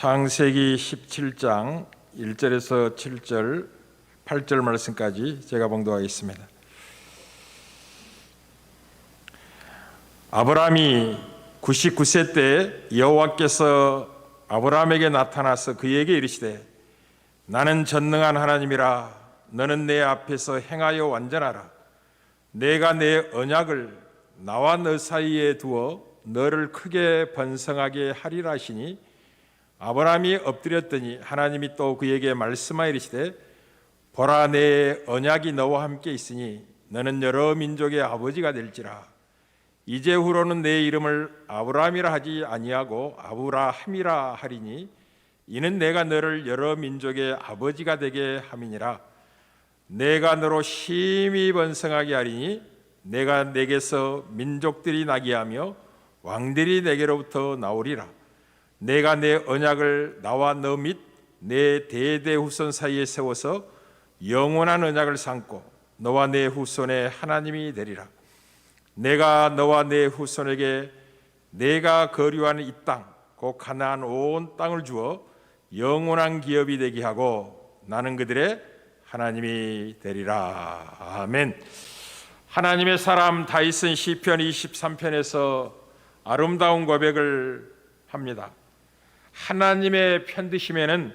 창세기 17장 1절에서 7절, 8절 말씀까지 제가 봉독하겠습니다. 아브라함이 99세 때 여호와께서 아브라함에게 나타나서 그에게 이르시되 나는 전능한 하나님이라. 너는 내 앞에서 행하여 완전하라. 내가 내 언약을 나와 너 사이에 두어 너를 크게 번성하게 하리라 하시니 아브라함이 엎드렸더니 하나님이 또 그에게 말씀하여 이르시되 보라, 내 언약이 너와 함께 있으니 너는 여러 민족의 아버지가 될지라. 이제후로는 내 이름을 아브라함이라 하지 아니하고 아브라함이라 하리니 이는 내가 너를 여러 민족의 아버지가 되게 함이니라. 내가 너로 심히 번성하게 하리니 내가 내게서 민족들이 나게 하며 왕들이 내게로부터 나오리라. 내가 내 언약을 나와 너 및 내 대대 후손 사이에 세워서 영원한 언약을 삼고 너와 내 후손의 하나님이 되리라. 내가 너와 내 후손에게 내가 거류하는 이 땅, 곧 가나안 온 땅을 주어 영원한 기업이 되게 하고 나는 그들의 하나님이 되리라. 아멘. 하나님의 사람 다윗은 시편 23편에서 아름다운 고백을 합니다. 하나님의 편드심에는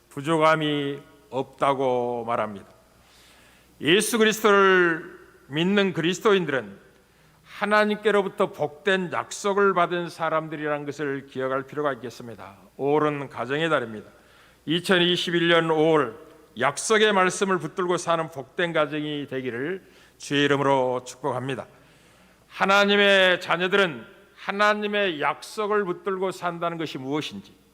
부족함이 없다고 말합니다. 예수 그리스도를 믿는 그리스도인들은 하나님께로부터 복된 약속을 받은 사람들이라는 것을 기억할 필요가 있겠습니다. 5월은 가정의 달입니다. 2021년 5월 약속의 말씀을 붙들고 사는 복된 가정이 되기를 주의 이름으로 축복합니다. 하나님의 자녀들은 하나님의 약속을 붙들고 산다는 것이 무엇인지,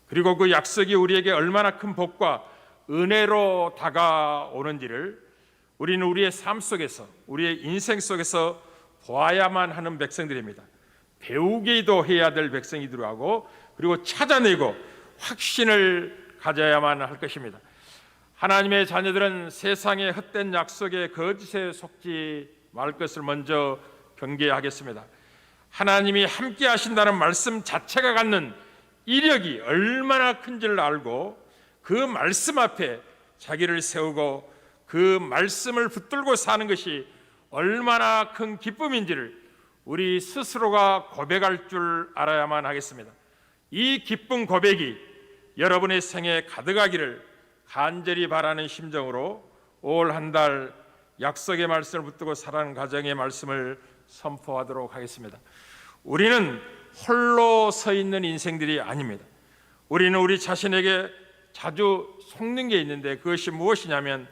그리고 그 약속이 우리에게 얼마나 큰 복과 은혜로 다가오는지를 우리는 우리의 삶 속에서, 우리의 인생 속에서 보아야만 하는 백성들입니다. 배우기도 해야 될 백성이기도 하고, 그리고 찾아내고 확신을 가져야만 할 것입니다. 하나님의 자녀들은 세상의 헛된 약속에 거짓에 속지 말 것을 먼저 경계하겠습니다. 하나님이 함께 하신다는 말씀 자체가 갖는 이력이 얼마나 큰지를 알고 그 말씀 앞에 자기를 세우고 그 말씀을 붙들고 사는 것이 얼마나 큰 기쁨인지를 우리 스스로가 고백할 줄 알아야만 하겠습니다. 이 기쁜 고백이 여러분의 생에 가득하기를 간절히 바라는 심정으로 올 한 달 약속의 말씀을 붙들고 살아가는 가정의 말씀을 선포하도록 하겠습니다. 우리는 홀로 서 있는 인생들이 아닙니다. 우리는 우리 자신에게 자주 속는 게 있는데 그것이 무엇이냐면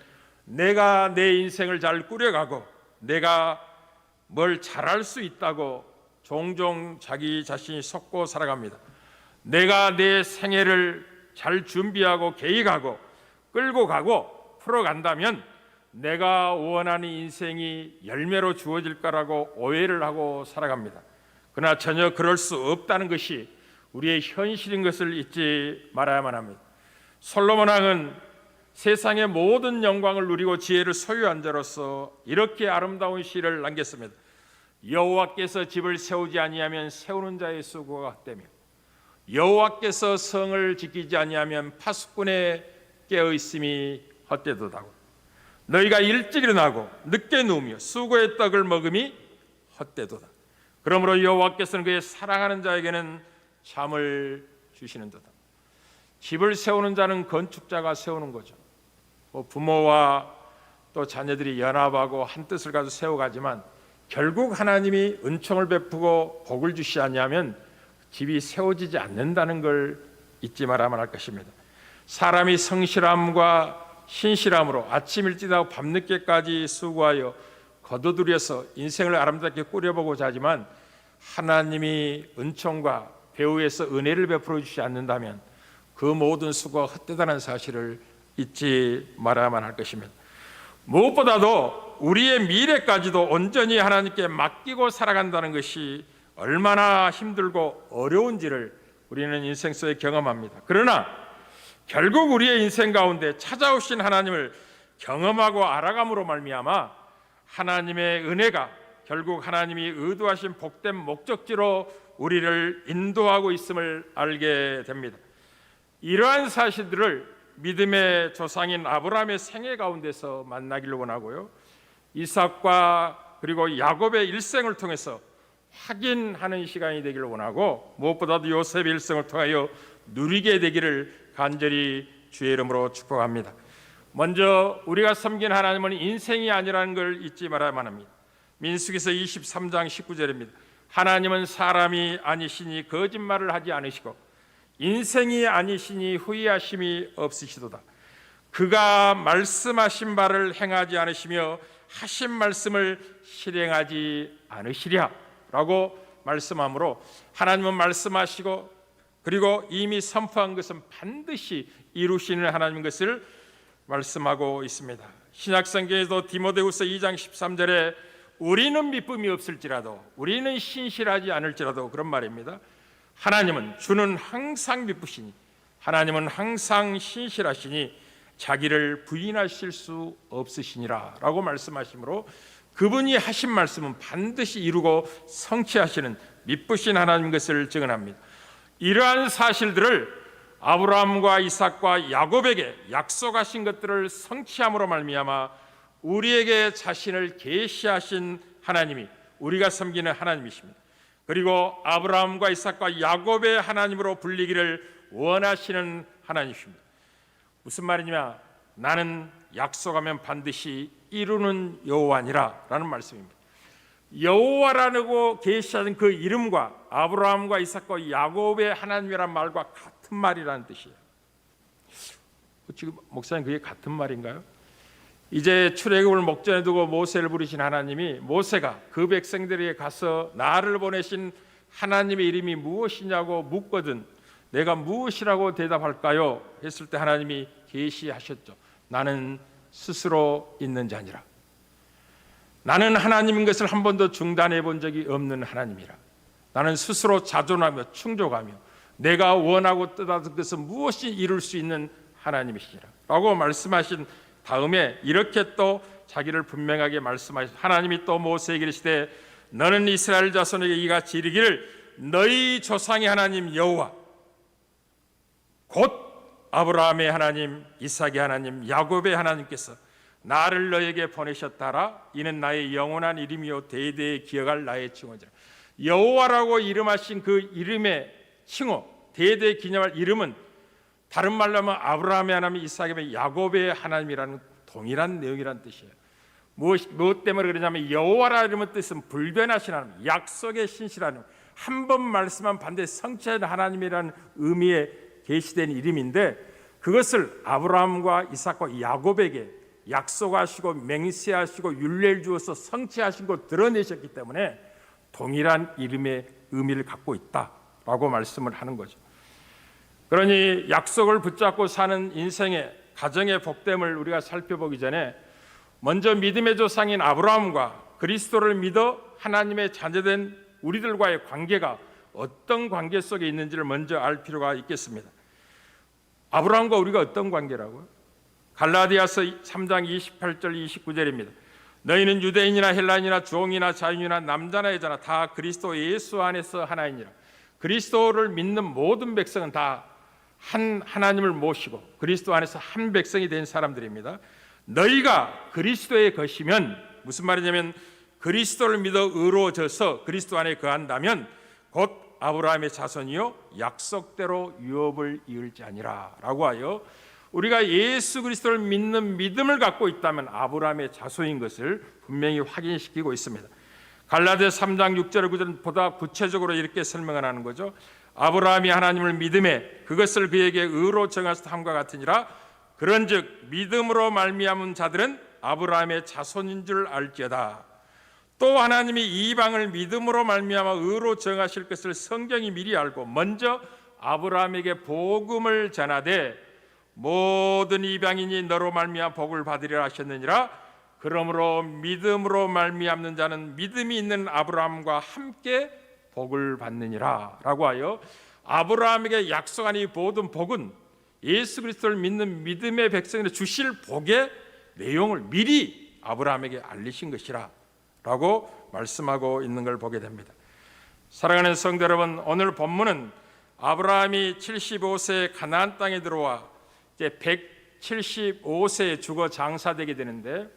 내가 내 인생을 잘 꾸려가고 내가 뭘 잘할 수 있다고 종종 자기 자신이 속고 살아갑니다. 내가 내 생애를 잘 준비하고 계획하고 끌고 가고 풀어간다면 내가 원하는 인생이 열매로 주어질 거라고 오해를 하고 살아갑니다. 그러나 전혀 그럴 수 없다는 것이 우리의 현실인 것을 잊지 말아야만 합니다. 솔로몬 왕은 세상의 모든 영광을 누리고 지혜를 소유한 자로서 이렇게 아름다운 시를 남겼습니다. 여호와께서 집을 세우지 아니하면 세우는 자의 수고가 헛되며 여호와께서 성을 지키지 아니하면 파수꾼의 깨어 있음이 헛되도다고. 너희가 일찍 일어나고 늦게 누우며 수고의 떡을 먹음이 헛되도다. 그러므로 여호와께서는 그의 사랑하는 자에게는 잠을 주시는도다. 집을 세우는 자는 건축자가 세우는 거죠. 부모와 또 자녀들이 연합하고 한 뜻을 가지고 세워가지만 결국 하나님이 은총을 베푸고 복을 주시지 않냐면 집이 세워지지 않는다는 걸 잊지 말아야만 할 것입니다. 사람이 성실함과 신실함으로 아침 일찍하고 밤늦게까지 수고하여 거두들여서 인생을 아름답게 꾸려보고자 하지만 하나님이 은총과 배후에서 은혜를 베풀어 주시지 않는다면 그 모든 수고가 헛되다는 사실을 잊지 말아야만 할 것입니다. 무엇보다도 우리의 미래까지도 온전히 하나님께 맡기고 살아간다는 것이 얼마나 힘들고 어려운지를 우리는 인생 속에 경험합니다. 그러나 결국 우리의 인생 가운데 찾아오신 하나님을 경험하고 알아감으로 말미암아 하나님의 은혜가 결국 하나님이 의도하신 복된 목적지로 우리를 인도하고 있음을 알게 됩니다. 이러한 사실들을 믿음의 조상인 아브라함의 생애 가운데서 만나기를 원하고요, 이삭과 그리고 야곱의 일생을 통해서 확인하는 시간이 되기를 원하고, 무엇보다도 요셉의 일생을 통하여 누리게 되기를 간절히 주의 이름으로 축복합니다. 먼저 우리가 섬긴 하나님은 인생이 아니라는 걸 잊지 말아야만 합니다. 민수기서 23장 19절입니다. 하나님은 사람이 아니시니 거짓말을 하지 않으시고 인생이 아니시니 후회하심이 없으시도다. 그가 말씀하신 바를 행하지 않으시며 하신 말씀을 실행하지 않으시랴 라고 말씀하므로, 하나님은 말씀하시고 그리고 이미 선포한 것은 반드시 이루시는 하나님인 것을 말씀하고 있습니다. 신약성경에도 디모데후서 2장 13절에 우리는 믿음이 없을지라도, 우리는 신실하지 않을지라도, 그런 말입니다. 하나님은, 주는 항상 믿으시니, 하나님은 항상 신실하시니 자기를 부인하실 수 없으시니라 라고 말씀하시므로, 그분이 하신 말씀은 반드시 이루고 성취하시는 믿으신 하나님인 것을 증언합니다. 이러한 사실들을 아브라함과 이삭과 야곱에게 약속하신 것들을 성취함으로 말미암아 우리에게 자신을 계시하신 하나님이 우리가 섬기는 하나님이십니다. 그리고 아브라함과 이삭과 야곱의 하나님으로 불리기를 원하시는 하나님이십니다. 무슨 말이냐? 나는 약속하면 반드시 이루는 여호와니라 라는 말씀입니다. 여호와라고 계시하신 그 이름과 아브라함과 이삭과 야곱의 하나님이란 말과 같은 말이라는 뜻이에요. 지금 목사님, 그게 같은 말인가요? 이제 출애굽을 목전에 두고 모세를 부르신 하나님이, 모세가 그 백성들에게 가서 나를 보내신 하나님의 이름이 무엇이냐고 묻거든 내가 무엇이라고 대답할까요? 했을 때 하나님이 계시하셨죠. 나는 스스로 있는 자니라. 나는 하나님인 것을 한 번도 중단해 본 적이 없는 하나님이라. 나는 스스로 자존하며 충족하며 내가 원하고 뜻하는 것은 무엇이 이룰 수 있는 하나님이시라 라고 말씀하신 다음에 이렇게 또 자기를 분명하게 말씀하신 하나님이 또 모세에게 이르시되 너는 이스라엘 자손에게 이같이 이르기를 너희 조상의 하나님 여호와 곧 아브라함의 하나님, 이삭의 하나님, 야곱의 하나님께서 나를 너에게 보내셨다라. 이는 나의 영원한 이름이요 대대에 기억할 나의 칭호지라. 여호와라고 이름하신 그 이름의 칭호, 대대에 기념할 이름은 다른 말로 하면 아브라함의 하나님, 이삭의 야곱의 하나님이라는 동일한 내용이라는 뜻이에요. 무엇 때문에 그러냐면 여호와라는 뜻은 불변하신 하나님, 약속의 신실한 하나님, 한 번 말씀한 반드시 성취하는 하나님이라는 의미의 계시된 이름인데, 그것을 아브라함과 이삭과 야곱에게 약속하시고 맹세하시고 율례를 주어서 성취하신 것 드러내셨기 때문에 동일한 이름의 의미를 갖고 있다라고 말씀을 하는 거죠. 그러니 약속을 붙잡고 사는 인생의 가정의 복됨을 우리가 살펴보기 전에 먼저 믿음의 조상인 아브라함과 그리스도를 믿어 하나님의 자녀된 우리들과의 관계가 어떤 관계 속에 있는지를 먼저 알 필요가 있겠습니다. 아브라함과 우리가 어떤 관계라고요? 갈라디아서 3장 28절 29절입니다. 너희는 유대인이나 헬라인이나 종이나 자유인이나 남자나 여자나 다 그리스도 예수 안에서 하나이니라. 그리스도를 믿는 모든 백성은 다 한 하나님을 모시고 그리스도 안에서 한 백성이 된 사람들입니다. 너희가 그리스도의 것이면, 무슨 말이냐면 그리스도를 믿어 의로워져서 그리스도 안에 거한다면 곧 아브라함의 자손이요 약속대로 유업을 이을지 아니라 라고 하여 우리가 예수 그리스도를 믿는 믿음을 갖고 있다면 아브라함의 자손인 것을 분명히 확인시키고 있습니다. 갈라디아서 3장 6절 9절은 보다 구체적으로 이렇게 설명을 하는 거죠. 아브라함이 하나님을 믿음에 그것을 그에게 의로 정하사 함과 같으니라. 그런즉 믿음으로 말미암은 자들은 아브라함의 자손인 줄 알지어다. 또 하나님이 이방을 믿음으로 말미암아 의로 정하실 것을 성경이 미리 알고 먼저 아브라함에게 복음을 전하되 모든 이방인이 너로 말미암아 복을 받으리라 하셨느니라. 그러므로 믿음으로 말미암는 자는 믿음이 있는 아브라함과 함께 복을 받느니라 라고 하여 아브라함에게 약속한 이 모든 복은 예수 그리스도를 믿는 믿음의 백성에게 주실 복의 내용을 미리 아브라함에게 알리신 것이라 라고 말씀하고 있는 걸 보게 됩니다. 사랑하는 성도 여러분, 오늘 본문은 아브라함이 75세에 가나안 땅에 들어와 이제 175세에 죽어 장사되게 되는데,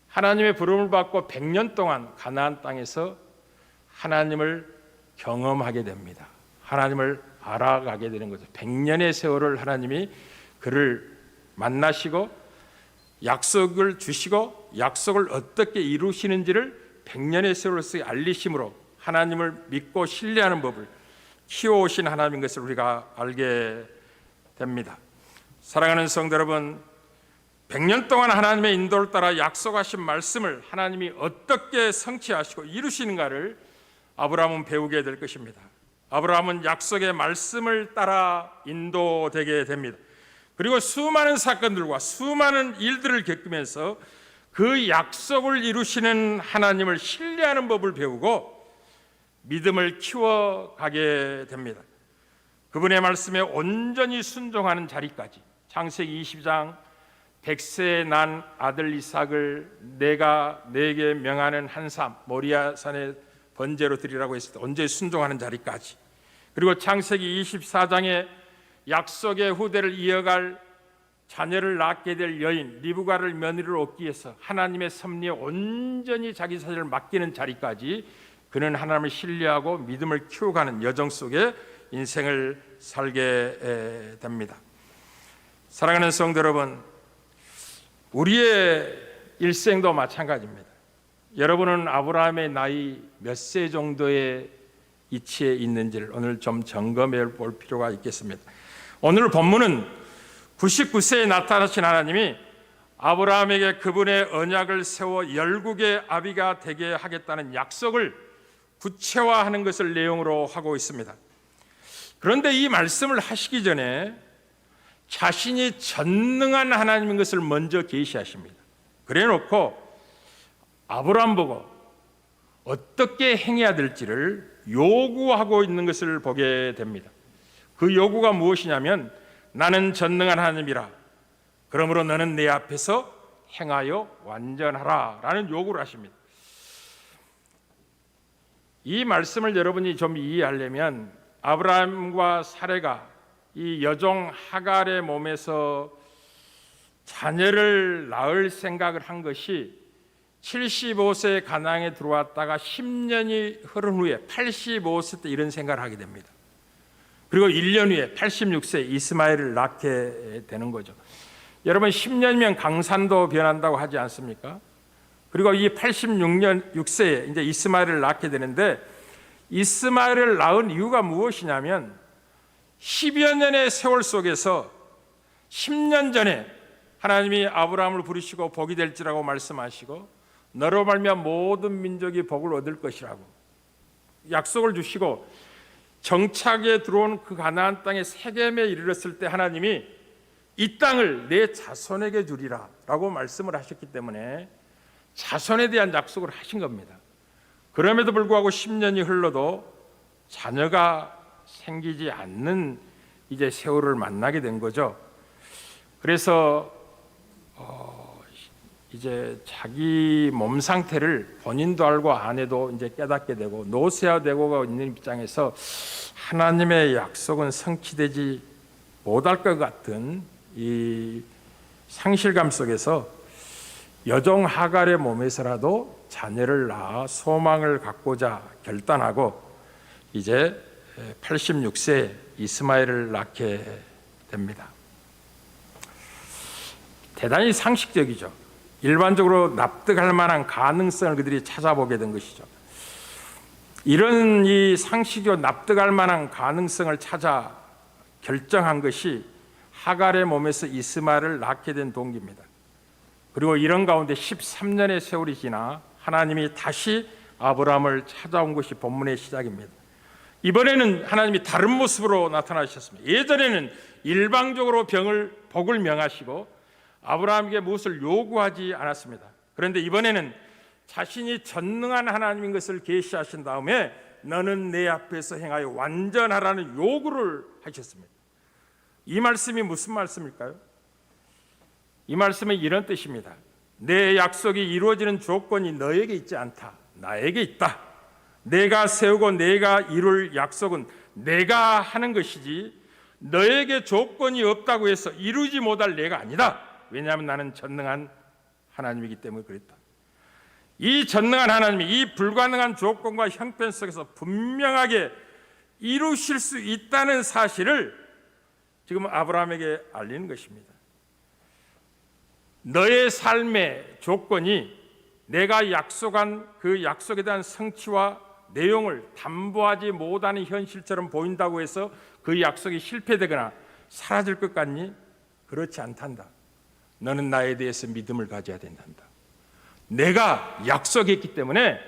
하나님의 부름을 받고 100년 동안 가나안 땅에서 하나님을 경험하게 됩니다. 하나님을 알아가게 되는 거죠. 100년의 세월을 하나님이 그를 만나시고 약속을 주시고 약속을 어떻게 이루시는지를 100년의 세월을 알리심으로 하나님을 믿고 신뢰하는 법을 키워오신 하나님인 것을 우리가 알게 됩니다. 사랑하는 성도 여러분, 100년 동안 하나님의 인도를 따라 약속하신 말씀을 하나님이 어떻게 성취하시고 이루시는가를 아브라함은 배우게 될 것입니다. 아브라함은 약속의 말씀을 따라 인도되게 됩니다. 그리고 수많은 사건들과 수많은 일들을 겪으면서 그 약속을 이루시는 하나님을 신뢰하는 법을 배우고 믿음을 키워가게 됩니다. 그분의 말씀에 온전히 순종하는 자리까지, 창세기 22장 100세에 난 아들 이삭을 내가 네게 명하는 한 삶, 모리아산에 번제로 드리라고 했을 때 온전히 순종하는 자리까지, 그리고 창세기 24장에 약속의 후대를 이어갈 자녀를 낳게 될 여인 리브가를 며느리로 얻기 위해서 하나님의 섭리에 온전히 자기 사실을 맡기는 자리까지 그는 하나님을 신뢰하고 믿음을 키워가는 여정 속에 인생을 살게 됩니다. 사랑하는 성도 여러분, 우리의 일생도 마찬가지입니다. 여러분은 아브라함의 나이 몇 세 정도의 이치에 있는지를 오늘 좀 점검해 볼 필요가 있겠습니다. 오늘 본문은 99세에 나타나신 하나님이 아브라함에게 그분의 언약을 세워 열국의 아비가 되게 하겠다는 약속을 구체화하는 것을 내용으로 하고 있습니다. 그런데 이 말씀을 하시기 전에 자신이 전능한 하나님인 것을 먼저 계시하십니다. 그래 놓고 아브라함 보고 어떻게 행해야 될지를 요구하고 있는 것을 보게 됩니다. 그 요구가 무엇이냐면, 나는 전능한 하나님이라, 그러므로 너는 내 앞에서 행하여 완전하라 라는 요구를 하십니다. 이 말씀을 여러분이 좀 이해하려면 아브라함과 사레가 이 여종 하갈의 몸에서 자녀를 낳을 생각을 한 것이 75세에 가나안에 들어왔다가 10년이 흐른 후에 85세 때 이런 생각을 하게 됩니다. 그리고 1년 후에 86세 이스마엘을 낳게 되는 거죠. 여러분, 10년이면 강산도 변한다고 하지 않습니까? 그리고 이 86세에 이제 이스마엘을 낳게 되는데, 이스마엘을 낳은 이유가 무엇이냐면 10여 년의 세월 속에서 10년 전에 하나님이 아브라함을 부르시고 복이 될지라고 말씀하시고 너로 말미암아 모든 민족이 복을 얻을 것이라고 약속을 주시고 정착에 들어온 그 가나안 땅의 세겜에 이르렀을 때 하나님이 이 땅을 내 자손에게 주리라 라고 말씀을 하셨기 때문에 자손에 대한 약속을 하신 겁니다. 그럼에도 불구하고 10년이 흘러도 자녀가 생기지 않는 이제 세월을 만나게 된 거죠. 그래서 이제 자기 몸 상태를 본인도 알고 아내도 이제 깨닫게 되고 노쇠화되고 있는 입장에서 하나님의 약속은 성취되지 못할 것 같은 이 상실감 속에서 여종 하갈의 몸에서라도 자녀를 낳아 소망을 갖고자 결단하고 이제 86세에 이스마엘을 낳게 됩니다. 대단히 상식적이죠. 일반적으로 납득할 만한 가능성을 그들이 찾아보게 된 것이죠. 이런 이 상식적으로 납득할 만한 가능성을 찾아 결정한 것이 하갈의 몸에서 이스마엘을 낳게 된 동기입니다. 그리고 이런 가운데 13년의 세월이 지나 하나님이 다시 아브라함을 찾아온 것이 본문의 시작입니다. 이번에는 하나님이 다른 모습으로 나타나셨습니다. 예전에는 일방적으로 복을 명하시고 아브라함에게 무엇을 요구하지 않았습니다. 그런데 이번에는 자신이 전능한 하나님인 것을 계시하신 다음에 너는 내 앞에서 행하여 완전하라는 요구를 하셨습니다. 이 말씀이 무슨 말씀일까요? 이 말씀은 이런 뜻입니다. 내 약속이 이루어지는 조건이 너에게 있지 않다. 나에게 있다. 내가 세우고 내가 이룰 약속은 내가 하는 것이지 너에게 조건이 없다고 해서 이루지 못할 내가 아니다. 왜냐하면 나는 전능한 하나님이기 때문에 그랬다. 이 전능한 하나님이 이 불가능한 조건과 형편 속에서 분명하게 이루실 수 있다는 사실을 지금 아브라함에게 알리는 것입니다. 너의 삶의 조건이 내가 약속한 그 약속에 대한 성취와 내용을 담보하지 못하는 현실처럼 보인다고 해서 그 약속이 실패되거나 사라질 것 같니? 그렇지 않단다. 너는 나에 대해서 믿음을 가져야 된단다. 내가 약속했기 때문에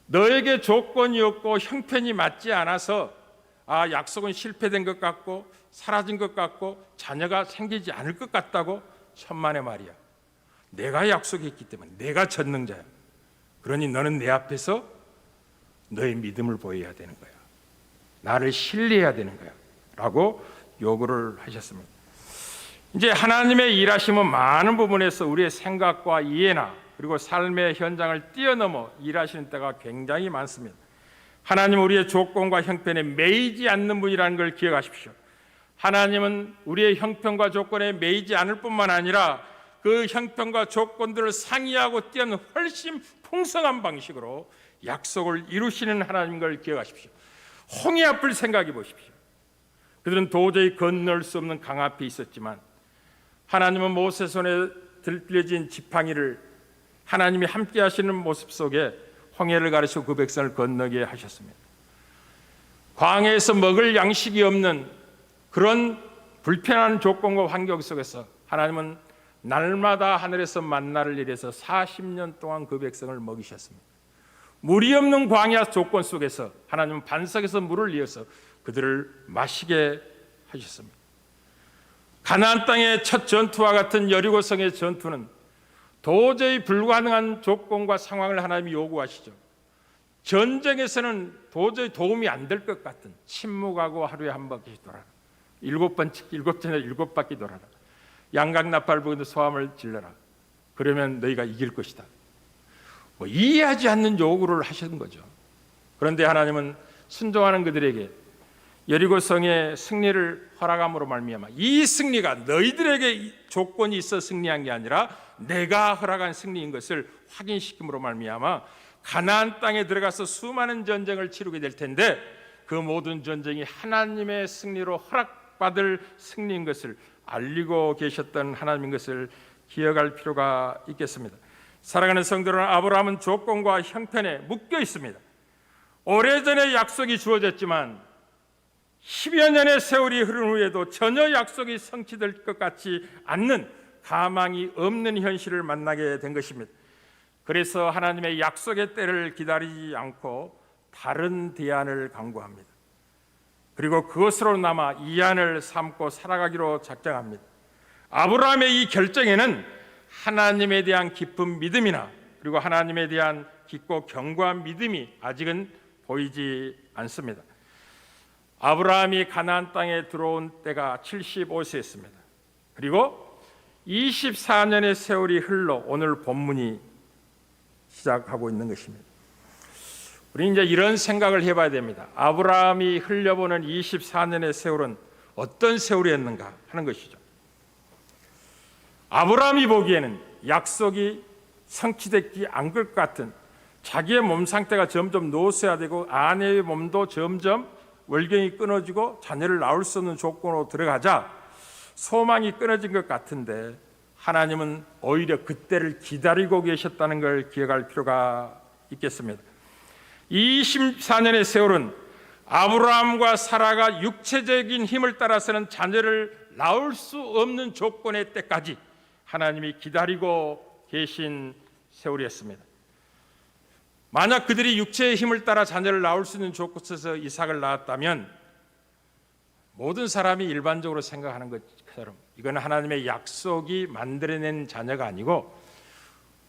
너에게 조건이 없고 형편이 맞지 않아서 약속은 실패된 것 같고 사라진 것 같고 자녀가 생기지 않을 것 같다고 천만의 말이야. 내가 약속했기 때문에 내가 전능자야. 그러니 너는 내 앞에서 너의 믿음을 보여야 되는 거야. 나를 신뢰해야 되는 거야. 라고 요구를 하셨습니다. 이제 하나님의 일하심은 많은 부분에서 우리의 생각과 이해나 그리고 삶의 현장을 뛰어넘어 일하시는 때가 굉장히 많습니다. 하나님은 우리의 조건과 형편에 매이지 않는 분이라는 걸 기억하십시오. 하나님은 우리의 형편과 조건에 매이지 않을 뿐만 아니라 그 형편과 조건들을 상이하고 뛰어넘는 훨씬 풍성한 방식으로 약속을 이루시는 하나님인 걸 기억하십시오. 홍해 앞을 생각해 보십시오. 그들은 도저히 건널 수 없는 강 앞에 있었지만 하나님은 모세 손에 들려진 지팡이를 하나님이 함께 하시는 모습 속에 홍해를 가르쳐 그 백성을 건너게 하셨습니다. 광야에서 먹을 양식이 없는 그런 불편한 조건과 환경 속에서 하나님은 날마다 하늘에서 만나를 내려서 40년 동안 그 백성을 먹이셨습니다. 물이 없는 광야 조건 속에서 하나님은 반석에서 물을 이어서 그들을 마시게 하셨습니다. 가나안 땅의 첫 전투와 같은 여리고성의 전투는 도저히 불가능한 조건과 상황을 하나님이 요구하시죠. 전쟁에서는 도저히 도움이 안 될 것 같은 침묵하고 하루에 한 바퀴 돌아라. 7바퀴 돌아라. 양각나팔 부는 소함을 질러라. 그러면 너희가 이길 것이다. 이해하지 않는 요구를 하신 거죠. 그런데 하나님은 순종하는 그들에게 여리고성의 승리를 허락함으로 말미암아 이 승리가 너희들에게 조건이 있어 승리한 게 아니라 내가 허락한 승리인 것을 확인시킴으로 말미암아 가나안 땅에 들어가서 수많은 전쟁을 치르게 될 텐데 그 모든 전쟁이 하나님의 승리로 허락받을 승리인 것을 알리고 계셨던 하나님인 것을 기억할 필요가 있겠습니다. 사랑하는 성도 여러분, 아브라함은 조건과 형편에 묶여 있습니다. 오래전에 약속이 주어졌지만 10여 년의 세월이 흐른 후에도 전혀 약속이 성취될 것 같지 않는 가망이 없는 현실을 만나게 된 것입니다. 그래서 하나님의 약속의 때를 기다리지 않고 다른 대안을 강구합니다. 그리고 그것으로 남아 이 안을 삼고 살아가기로 작정합니다. 아브라함의 이 결정에는 하나님에 대한 깊은 믿음이나 그리고 하나님에 대한 깊고 견고한 믿음이 아직은 보이지 않습니다. 아브라함이 가나안 땅에 들어온 때가 75세였습니다. 그리고 24년의 세월이 흘러 오늘 본문이 시작하고 있는 것입니다. 우리 이제 이런 생각을 해봐야 됩니다. 아브라함이 흘려보는 24년의 세월은 어떤 세월이었는가 하는 것이죠. 아브라함이 보기에는 약속이 성취되지 않을 것 같은 자기의 몸 상태가 점점 노쇠화되고 아내의 몸도 점점 월경이 끊어지고 자녀를 낳을 수 없는 조건으로 들어가자 소망이 끊어진 것 같은데 하나님은 오히려 그때를 기다리고 계셨다는 걸 기억할 필요가 있겠습니다. 24년의 세월은 아브라함과 사라가 육체적인 힘을 따라서는 자녀를 낳을 수 없는 조건의 때까지 하나님이 기다리고 계신 세월이었습니다. 만약 그들이 육체의 힘을 따라 자녀를 낳을 수 있는 조건에서 이삭을 낳았다면 모든 사람이 일반적으로 생각하는 것처럼 이건 하나님의 약속이 만들어낸 자녀가 아니고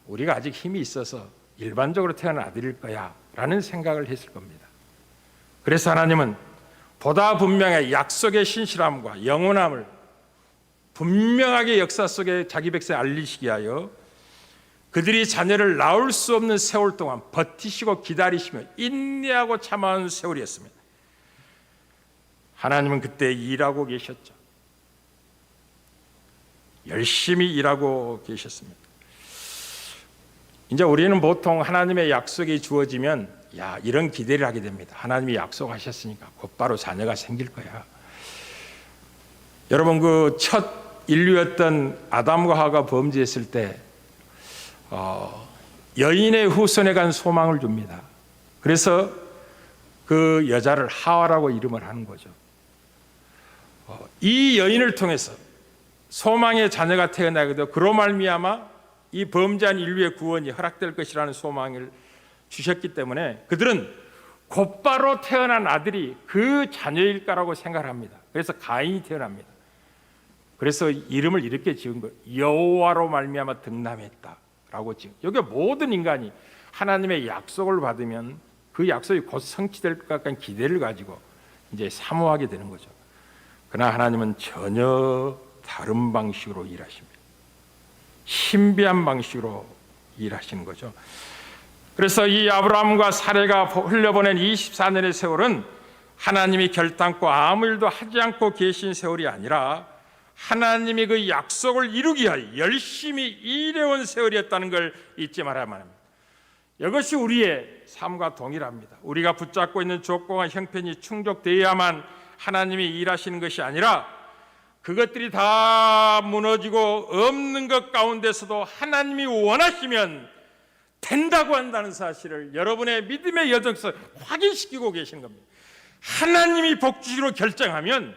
우리가 아직 힘이 있어서 일반적으로 태어난 아들일 거야 라는 생각을 했을 겁니다. 그래서 하나님은 보다 분명히 약속의 신실함과 영원함을 분명하게 역사 속에 자기 백성에 알리시기 위하여 그들이 자녀를 낳을 수 없는 세월 동안 버티시고 기다리시며 인내하고 참아온 세월이었습니다. 하나님은 그때 일하고 계셨죠. 열심히 일하고 계셨습니다. 이제 우리는 보통 하나님의 약속이 주어지면 이런 기대를 하게 됩니다. 하나님이 약속하셨으니까 곧바로 자녀가 생길 거야. 여러분, 그 첫 인류였던 아담과 하와가 범죄했을 때 여인의 후손에 간 소망을 줍니다. 그래서 그 여자를 하와라고 이름을 하는 거죠. 이 여인을 통해서 소망의 자녀가 태어나게 되고 그로 말미암아 이 범죄한 인류의 구원이 허락될 것이라는 소망을 주셨기 때문에 그들은 곧바로 태어난 아들이 그 자녀일까라고 생각합니다. 그래서 가인이 태어납니다. 그래서 이름을 이렇게 지은 거예요. 여호와로 말미암아 등남했다라고 지은. 여기 모든 인간이 하나님의 약속을 받으면 그 약속이 곧 성취될 것 같은 기대를 가지고 이제 사모하게 되는 거죠. 그러나 하나님은 전혀 다른 방식으로 일하십니다. 신비한 방식으로 일하시는 거죠. 그래서 이 아브라함과 사레가 흘려보낸 24년의 세월은 하나님이 결단코 아무 일도 하지 않고 계신 세월이 아니라 하나님이 그 약속을 이루기 위하여 열심히 일해온 세월이었다는 걸 잊지 말아야만 합니다. 이것이 우리의 삶과 동일합니다. 우리가 붙잡고 있는 조건과 형편이 충족되어야만 하나님이 일하시는 것이 아니라 그것들이 다 무너지고 없는 것 가운데서도 하나님이 원하시면 된다고 한다는 사실을 여러분의 믿음의 여정에서 확인시키고 계시는 겁니다. 하나님이 복 주시기로 결정하면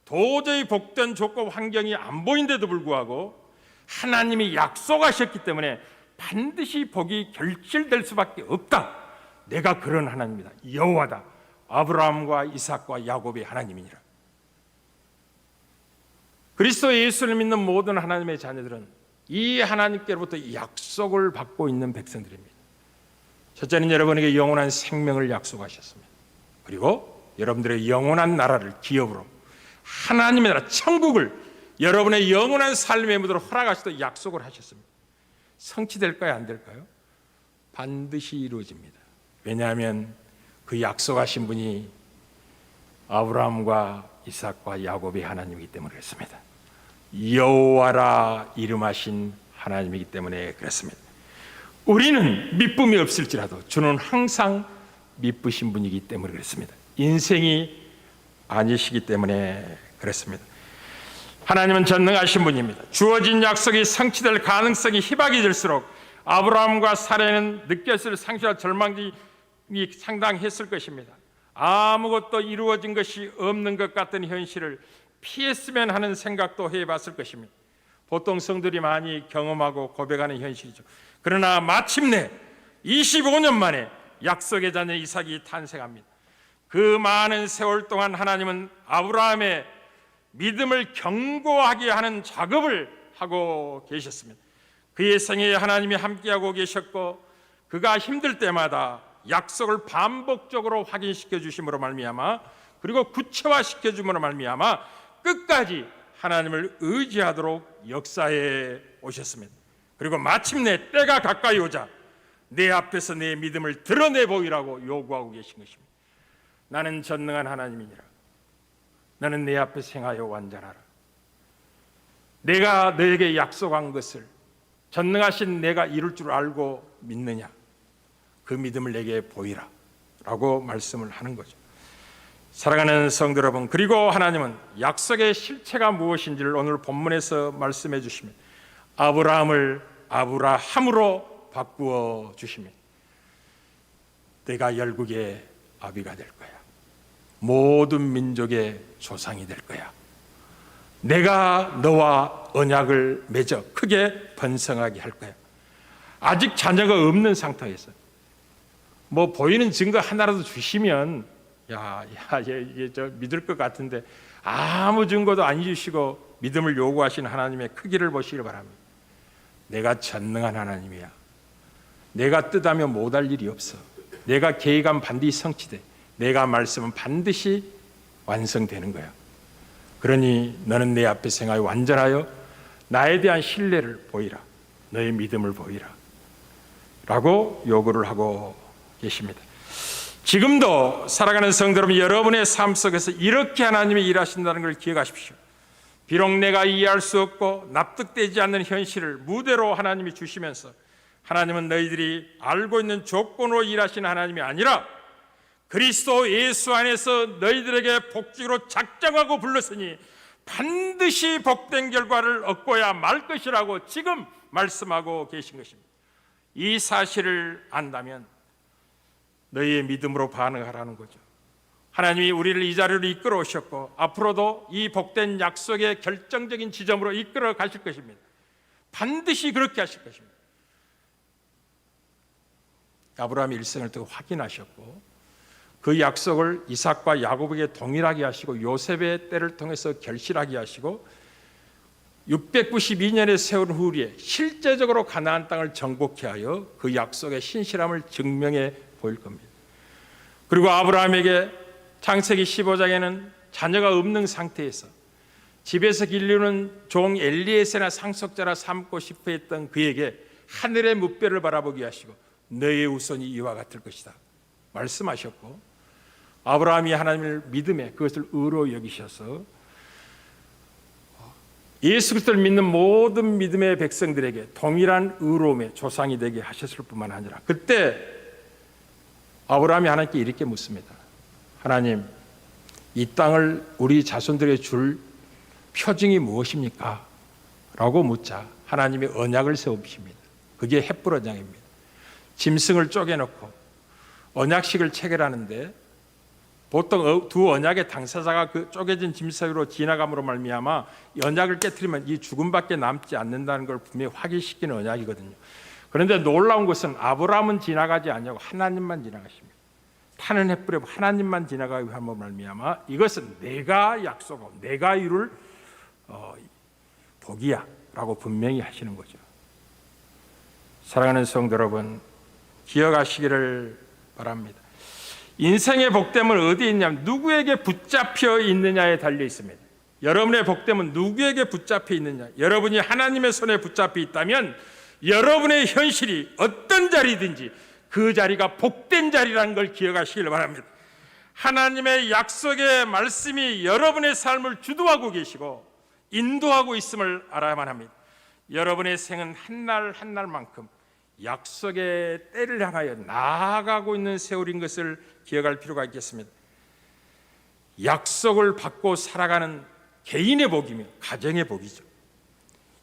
도저히 복된 조건 환경이 안 보인데도 불구하고 하나님이 약속하셨기 때문에 반드시 복이 결실될 수밖에 없다. 내가 그런 하나님이다. 여호와다. 아브라함과 이삭과 야곱의 하나님이니라. 그리스도 예수를 믿는 모든 하나님의 자녀들은 이 하나님께로부터 약속을 받고 있는 백성들입니다. 첫째는 여러분에게 영원한 생명을 약속하셨습니다. 그리고 여러분들의 영원한 나라를 기업으로 하나님의 나라 천국을 여러분의 영원한 삶의 무대로 허락하시도록 약속을 하셨습니다. 성취될까요? 안 될까요? 반드시 이루어집니다. 왜냐하면 그 약속하신 분이 아브라함과 이삭과 야곱의 하나님이기 때문에 그렇습니다. 여호와라 이름하신 하나님이기 때문에 그렇습니다. 우리는 믿음이 없을지라도 주는 항상 믿으신 분이기 때문에 그렇습니다. 인생이 아니시기 때문에 그렇습니다. 하나님은 전능하신 분입니다. 주어진 약속이 성취될 가능성이 희박이 될수록 아브라함과 사레는 느꼈을 상실과 절망이 상당했을 것입니다. 아무것도 이루어진 것이 없는 것 같은 현실을 피했으면 하는 생각도 해봤을 것입니다. 보통 성들이 많이 경험하고 고백하는 현실이죠. 그러나 마침내 25년 만에 약속의 자녀 이삭이 탄생합니다. 그 많은 세월 동안 하나님은 아브라함의 믿음을 견고하게 하는 작업을 하고 계셨습니다. 그의 생애에 하나님이 함께하고 계셨고 그가 힘들 때마다 약속을 반복적으로 확인시켜 주심으로 말미암아 그리고 구체화시켜 줌으로 말미암아 끝까지 하나님을 의지하도록 역사해 오셨습니다. 그리고 마침내 때가 가까이 오자 내 앞에서 내 믿음을 드러내 보이라고 요구하고 계신 것입니다. 나는 전능한 하나님이니라. 너는 내 앞에서 행하여 완전하라. 내가 너에게 약속한 것을 전능하신 내가 이룰 줄 알고 믿느냐? 그 믿음을 내게 보이라 라고 말씀을 하는 거죠. 사랑하는 성도 여러분, 그리고 하나님은 약속의 실체가 무엇인지를 오늘 본문에서 말씀해 주십니다. 아브라함을 아브라함으로 바꾸어 주십니다. 내가 열국의 아비가 될 거야. 모든 민족의 조상이 될 거야. 내가 너와 언약을 맺어 크게 번성하게 할 거야. 아직 자녀가 없는 상태에서 뭐 보이는 증거 하나라도 주시면 저 믿을 것 같은데 아무 증거도 안 주시고 믿음을 요구하신 하나님의 크기를 보시길 바랍니다. 내가 전능한 하나님이야. 내가 뜻하면 못할 일이 없어. 내가 계획하면 반드시 성취돼. 내가 말씀은 반드시 완성되는 거야. 그러니 너는 내 앞에 행하여 완전하여 나에 대한 신뢰를 보이라. 너의 믿음을 보이라 라고 요구를 하고 계십니다. 지금도 살아가는 성도 여러분, 여러분의 삶 속에서 이렇게 하나님이 일하신다는 걸 기억하십시오. 비록 내가 이해할 수 없고 납득되지 않는 현실을 무대로 하나님이 주시면서 하나님은 너희들이 알고 있는 조건으로 일하시는 하나님이 아니라 그리스도 예수 안에서 너희들에게 복직으로 작정하고 불렀으니 반드시 복된 결과를 얻고야 말 것이라고 지금 말씀하고 계신 것입니다. 이 사실을 안다면 너희의 믿음으로 반응하라는 거죠. 하나님이 우리를 이 자리로 이끌어 오셨고 앞으로도 이 복된 약속의 결정적인 지점으로 이끌어 가실 것입니다. 반드시 그렇게 하실 것입니다. 아브라함의 일생을 또 확인하셨고 그 약속을 이삭과 야곱에게 동일하게 하시고 요셉의 때를 통해서 결실하게 하시고 692년의 세월 후에 실제적으로 가나안 땅을 정복케 하여 그 약속의 신실함을 증명해 보일 겁니다. 그리고 아브라함에게 창세기 15장에는 자녀가 없는 상태에서 집에서 기르는 종 엘리에세나 상속자라 삼고 싶어 했던 그에게 하늘의 무뼈를 바라보게 하시고 너의 후손이 이와 같을 것이다 말씀하셨고, 아브라함이 하나님을 믿음에 그것을 의로 여기셔서 예수 그리스도를 믿는 모든 믿음의 백성들에게 동일한 의로움의 조상이 되게 하셨을 뿐만 아니라 그때 아브라함이 하나님께 이렇게 묻습니다. 하나님, 이 땅을 우리 자손들에게 줄 표징이 무엇입니까? 라고 묻자 하나님이 언약을 세우십니다. 그게 헷불 언약입니다. 짐승을 쪼개놓고 언약식을 체결하는데 보통 두 언약의 당사자가 그 쪼개진 짐승으로 지나감으로 말미암아 언약을 깨뜨리면 이 죽음밖에 남지 않는다는 걸 분명히 확인시키는 언약이거든요. 그런데 놀라운 것은 아브라함은 지나가지 않냐고 하나님만 지나가십니다. 타는 햇불에 하나님만 지나가기 함으로 말미암아 이것은 내가 약속하고 내가 이룰 복이야 라고 분명히 하시는 거죠. 사랑하는 성도 여러분, 기억하시기를 바랍니다. 인생의 복됨은 어디에 있냐면 누구에게 붙잡혀 있느냐에 달려 있습니다. 여러분의 복됨은 누구에게 붙잡혀 있느냐. 여러분이 하나님의 손에 붙잡혀 있다면 여러분의 현실이 어떤 자리든지 그 자리가 복된 자리라는 걸 기억하시길 바랍니다. 하나님의 약속의 말씀이 여러분의 삶을 주도하고 계시고 인도하고 있음을 알아야만 합니다. 여러분의 생은 한 날 한 날만큼 약속의 때를 향하여 나아가고 있는 세월인 것을 기억할 필요가 있겠습니다. 약속을 받고 살아가는 개인의 복이며 가정의 복이죠.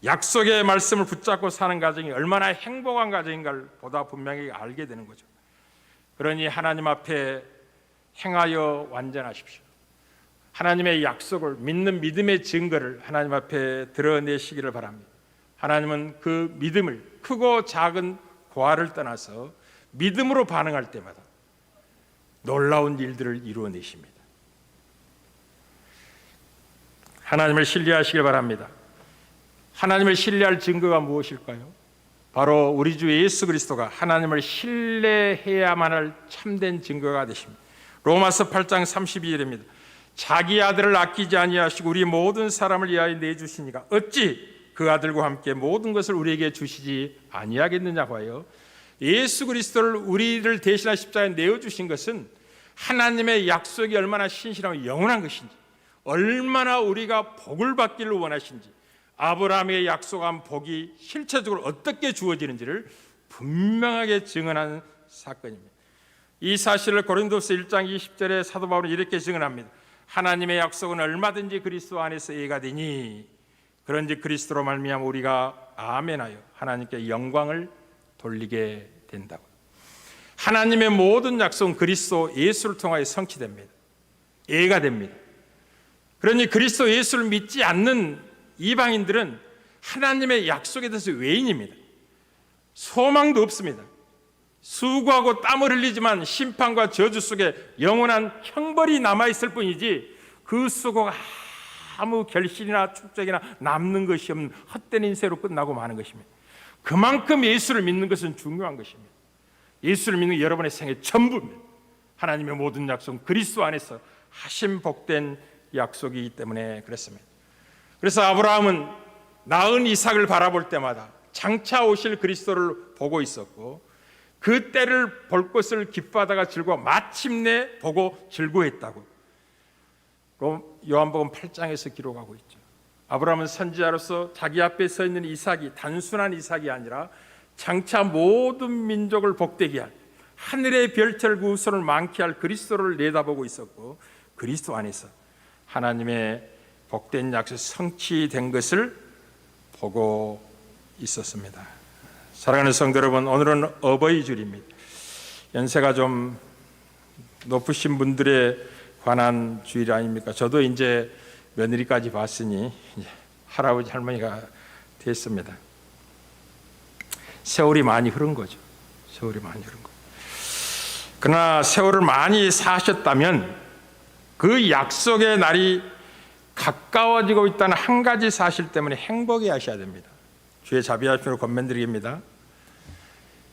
약속의 말씀을 붙잡고 사는 가정이 얼마나 행복한 가정인가를 보다 분명히 알게 되는 거죠. 그러니 하나님 앞에 행하여 완전하십시오. 하나님의 약속을 믿는 믿음의 증거를 하나님 앞에 드러내시기를 바랍니다. 하나님은 그 믿음을 크고 작은 고아를 떠나서 믿음으로 반응할 때마다 놀라운 일들을 이루어내십니다. 하나님을 신뢰하시길 바랍니다. 하나님을 신뢰할 증거가 무엇일까요? 바로 우리 주 예수 그리스도가 하나님을 신뢰해야만 할 참된 증거가 되십니다. 로마서 8장 32절입니다. 자기 아들을 아끼지 아니하시고 우리 모든 사람을 위하여 내주시니까 어찌 그 아들과 함께 모든 것을 우리에게 주시지 아니하겠느냐고 하여 예수 그리스도를 우리를 대신하 십자가에 내어주신 것은 하나님의 약속이 얼마나 신실하고 영원한 것인지, 얼마나 우리가 복을 받기를 원하신지, 아브라함의 약속한 복이 실체적으로 어떻게 주어지는지를 분명하게 증언하는 사건입니다. 이 사실을 고린도서 1장 20절에 사도 바울은 이렇게 증언합니다. 하나님의 약속은 얼마든지 그리스도 안에서 예가 되니 그런지 그리스도로 말미암아 우리가 아멘하여 하나님께 영광을 돌리게 된다고. 하나님의 모든 약속은 그리스도 예수를 통하여 성취됩니다. 예가 됩니다. 그러니 그리스도 예수를 믿지 않는 이방인들은 하나님의 약속에 대해서 외인입니다. 소망도 없습니다. 수고하고 땀을 흘리지만 심판과 저주 속에 영원한 형벌이 남아있을 뿐이지 그 수고가 아무 결실이나 축적이나 남는 것이 없는 헛된 인생으로 끝나고 마는 것입니다. 그만큼 예수를 믿는 것은 중요한 것입니다. 예수를 믿는 여러분의 생의 전부입니다. 하나님의 모든 약속은 그리스도 안에서 하신 복된 약속이기 때문에 그렇습니다. 그래서 아브라함은 낳은 이삭을 바라볼 때마다 장차 오실 그리스도를 보고 있었고 그 때를 볼 것을 기뻐하다가 즐거워 마침내 보고 즐거워했다고. 그럼 요한복음 8장에서 기록하고 있죠. 아브라함은 선지자로서 자기 앞에 서 있는 이삭이 단순한 이삭이 아니라 장차 모든 민족을 복되게 할 하늘의 별처럼 그 우선을 많게 할 그리스도를 내다보고 있었고, 그리스도 안에서 하나님의 복된 약속 성취된 것을 보고 있었습니다. 사랑하는 성도 여러분, 오늘은 어버이 주일입니다. 연세가 좀 높으신 분들에 관한 주일 아닙니까? 저도 이제 며느리까지 봤으니 이제 할아버지 할머니가 됐습니다. 세월이 많이 흐른 거죠. 세월이 많이 흐른 거. 그러나 세월을 많이 사셨다면 그 약속의 날이 가까워지고 있다는 한 가지 사실 때문에 행복해 하셔야 됩니다. 주의 자비하심으로 권면드립니다.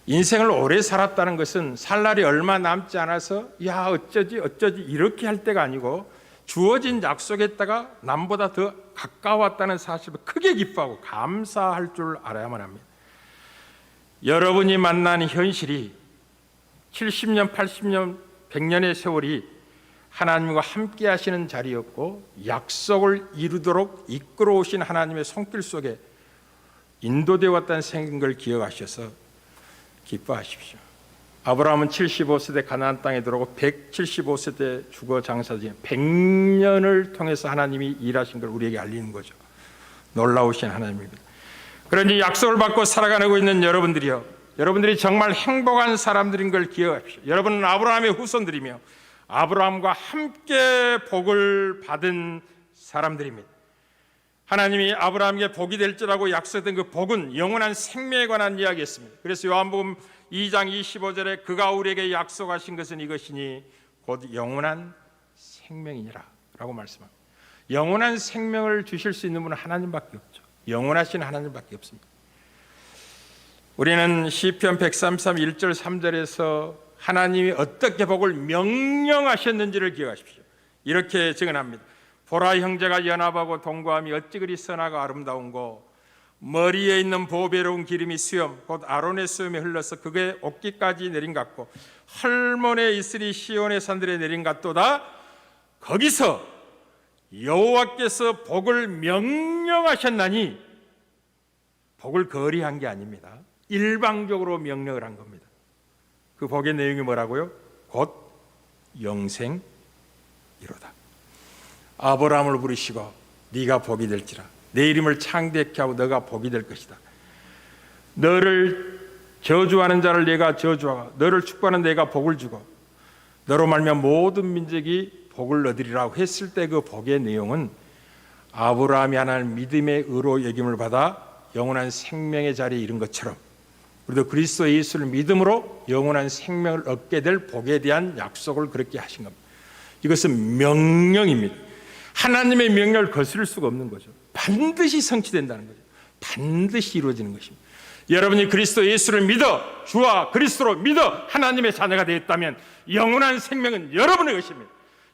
인생을 오래 살았다는 것은 살 날이 얼마 남지 않아서 야 어쩌지 이렇게 할 때가 아니고, 주어진 약속에다가 남보다 더 가까웠다는 사실을 크게 기뻐하고 감사할 줄 알아야만 합니다. 여러분이 만난 현실이 70년, 80년, 100년의 세월이 하나님과 함께 하시는 자리였고, 약속을 이루도록 이끌어 오신 하나님의 손길 속에 인도되어 왔다는 생각을 기억하셔서 기뻐하십시오. 아브라함은 75세대 가나안 땅에 들어오고 175세 때 죽어 장사지 100년을 통해서 하나님이 일하신 걸 우리에게 알리는 거죠. 놀라우신 하나님입니다. 그러니 약속을 받고 살아가고 있는 여러분들이요, 여러분들이 정말 행복한 사람들인 걸 기억하십시오. 여러분은 아브라함의 후손들이며 아브라함과 함께 복을 받은 사람들입니다. 하나님이 아브라함에게 복이 될지라고 약속된 그 복은 영원한 생명에 관한 이야기였습니다. 그래서 요한복음 2장 25절에 그가 우리에게 약속하신 것은 이것이니 곧 영원한 생명이니라 라고 말씀합니다. 영원한 생명을 주실 수 있는 분은 하나님밖에 없죠. 영원하신 하나님밖에 없습니다. 우리는 시편 133 1절 3절에서 하나님이 어떻게 복을 명령하셨는지를 기억하십시오. 이렇게 증언합니다. 보라, 형제가 연합하고 동거함이 어찌 그리 선하고 아름다운고, 머리에 있는 보배로운 기름이 수염 곧 아론의 수염에 흘러서 그의 옷깃까지 내린 같고, 헐몬에 있으리 시온의 산들에 내린 같도다. 거기서 여호와께서 복을 명령하셨나니, 복을 거리한 게 아닙니다. 일방적으로 명령을 한 겁니다. 그 복의 내용이 뭐라고요? 곧 영생이로다. 아브라함을 부르시고 네가 복이 될지라, 내 이름을 창대케 하고 너가 복이 될 것이다. 너를 저주하는 자를 내가 저주하고 너를 축복하는 내가 복을 주고 너로 말미암아 모든 민족이 복을 얻으리라고 했을 때 그 복의 내용은 아브라함이 하나님 믿음의 의로 여김을 받아 영원한 생명의 자리에 이른 것처럼 우리도 그리스도 예수를 믿음으로 영원한 생명을 얻게 될 복에 대한 약속을 그렇게 하신 겁니다. 이것은 명령입니다. 하나님의 명령을 거스를 수가 없는 거죠. 반드시 성취된다는 거죠. 반드시 이루어지는 것입니다. 여러분이 그리스도 예수를 믿어 주와 그리스도로 믿어 하나님의 자녀가 되었다면 영원한 생명은 여러분의 것입니다.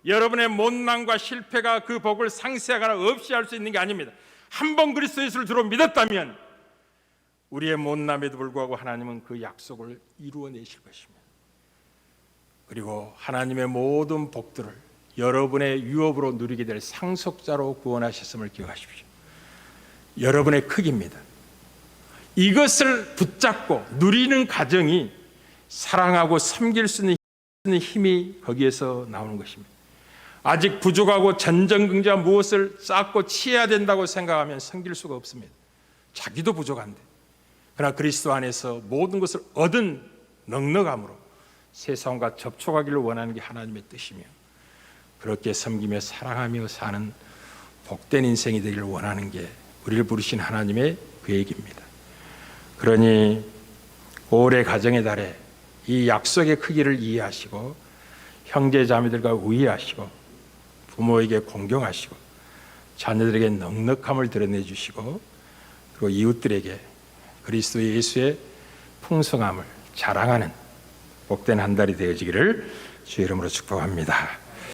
여러분의 못난과 실패가 그 복을 상쇄하거나 없이 할 수 있는 게 아닙니다. 한 번 그리스도 예수를 주로 믿었다면 우리의 못남에도 불구하고 하나님은 그 약속을 이루어내실 것입니다. 그리고 하나님의 모든 복들을 여러분의 유업으로 누리게 될 상속자로 구원하셨음을 기억하십시오. 여러분의 크기입니다. 이것을 붙잡고 누리는 과정이 사랑하고 섬길 수 있는 힘이 거기에서 나오는 것입니다. 아직 부족하고 전전긍긍 무엇을 쌓고 취해야 된다고 생각하면 섬길 수가 없습니다. 자기도 부족한데, 그러나 그리스도 안에서 모든 것을 얻은 넉넉함으로 세상과 접촉하기를 원하는 게 하나님의 뜻이며, 그렇게 섬기며 사랑하며 사는 복된 인생이 되기를 원하는 게 우리를 부르신 하나님의 계획입니다. 그러니 올해 가정의 달에 이 약속의 크기를 이해하시고 형제 자매들과 우애하시고 부모에게 공경하시고 자녀들에게 넉넉함을 드러내 주시고 그리고 이웃들에게 그리스도 예수의 풍성함을 자랑하는 복된 한 달이 되어지기를 주의 이름으로 축복합니다.